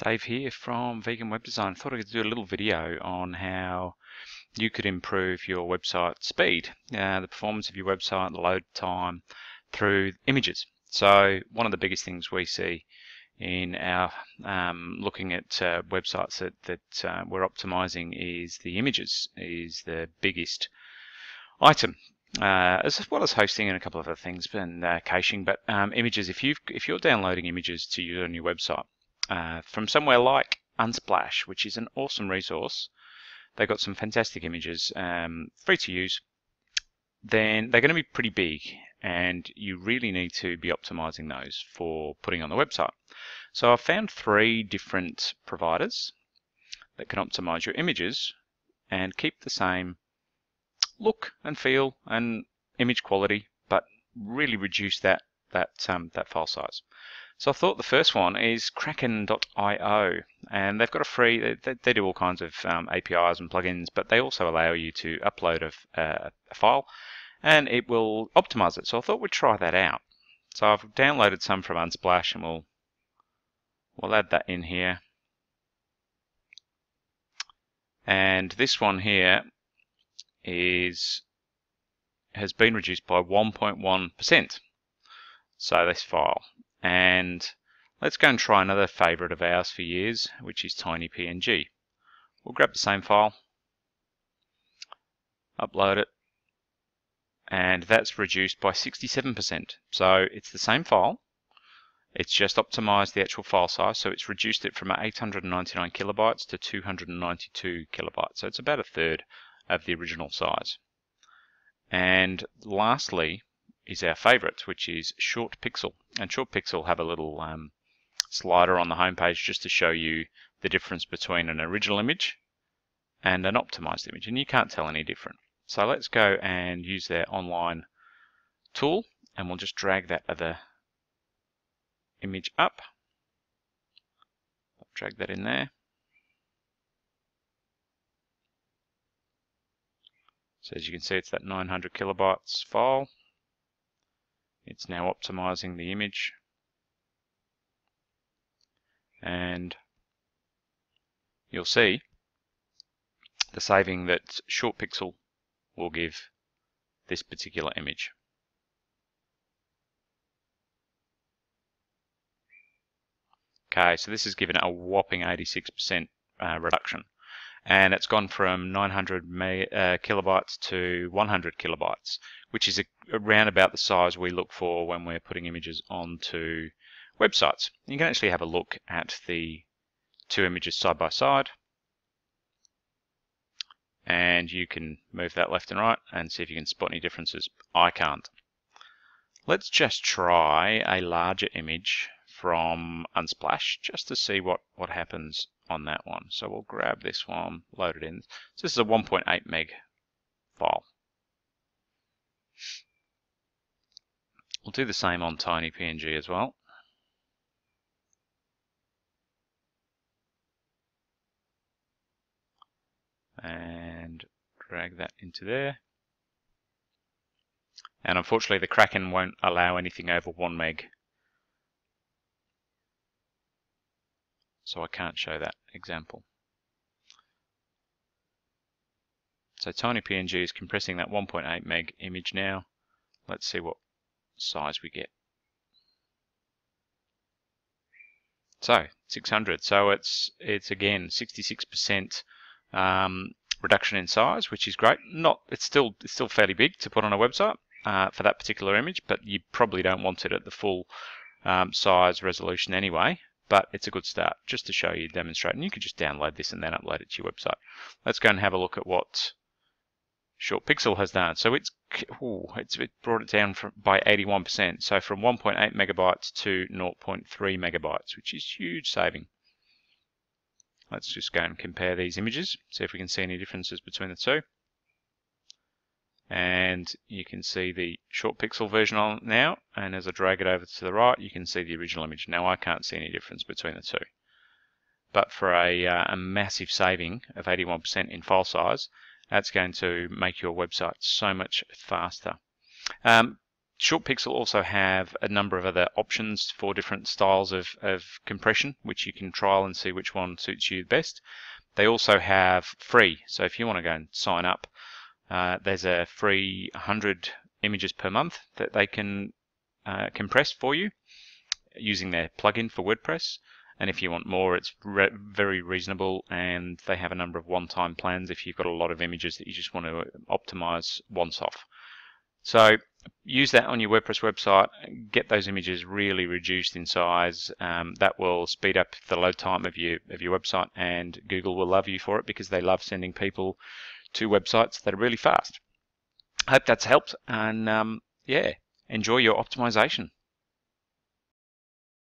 Dave here from Vegan Web Design. Thought I could do a little video on how you could improve your website speed, the performance of your website, the load time through images. So one of the biggest things we see in our looking at websites that we're optimizing is the images is the biggest item, as well as hosting and a couple of other things and caching. But images, if you're downloading images to use on your website from somewhere like Unsplash, which is an awesome resource, they've got some fantastic images, free to use, then they're going to be pretty big, and you really need to be optimizing those for putting on the website. So I've found 3 different providers that can optimize your images and keep the same look and feel and image quality, but really reduce that file size. So I thought the first one is Kraken.io, and they've got a free, they do all kinds of APIs and plugins, but they also allow you to upload a file and it will optimize it. So I thought we'd try that out. So I've downloaded some from Unsplash, and we'll add that in here. And this one here has been reduced by 1.1%. So this file. And let's go and try another favorite of ours for years, which is TinyPNG. We'll grab the same file, upload it, and that's reduced by 67%. So it's the same file, it's just optimized the actual file size, so it's reduced it from 899 kilobytes to 292 kilobytes. So it's about a third of the original size. And lastly is our favorite, which is ShortPixel. And ShortPixel have a little slider on the homepage just to show you the difference between an original image and an optimized image, and you can't tell any different. So let's go and use their online tool, and we'll just drag that other image up. Drag that in there. So as you can see, it's that 900 kilobytes file. It's now optimizing the image, and you'll see the saving that ShortPixel will give this particular image. Okay, so this has given it a whopping 86% reduction, and it's gone from 900 kilobytes to 100 kilobytes, which is around about the size we look for when we're putting images onto websites. You can actually have a look at the 2 images side by side, and you can move that left and right and see if you can spot any differences. I can't. Let's just try a larger image from Unsplash just to see what happens on that one. So we'll grab this one, load it in. So this is a 1.8 meg file. We'll do the same on TinyPNG as well. And drag that into there. And unfortunately the Kraken won't allow anything over 1 meg. So I can't show that example. So TinyPNG is compressing that 1.8 meg image now. Let's see what size we get. So 600. So it's again 66% reduction in size, which is great. It's still fairly big to put on a website for that particular image, but you probably don't want it at the full size resolution anyway. But it's a good start just to show you, demonstrate, and you can just download this and then upload it to your website. Let's go and have a look at what ShortPixel has done. So it brought it down by 81%. So from 1.8 megabytes to 0.3 megabytes, which is huge saving. Let's just go and compare these images, see if we can see any differences between the 2. And you can see the ShortPixel version on it now, and as I drag it over to the right, you can see the original image. Now I can't see any difference between the 2. But for a massive saving of 81% in file size, that's going to make your website so much faster. Short Pixel also have a number of other options for different styles of compression, which you can trial and see which one suits you best. They also have free, so if you want to go and sign up, there's a free 100 images per month that they can compress for you using their plugin for WordPress. And if you want more, it's very reasonable, and they have a number of one-time plans if you've got a lot of images that you just want to optimize once off. So use that on your WordPress website, get those images really reduced in size. That will speed up the load time of your website, and Google will love you for it because they love sending people to websites that are really fast. Hope that's helped, and yeah, enjoy your optimization.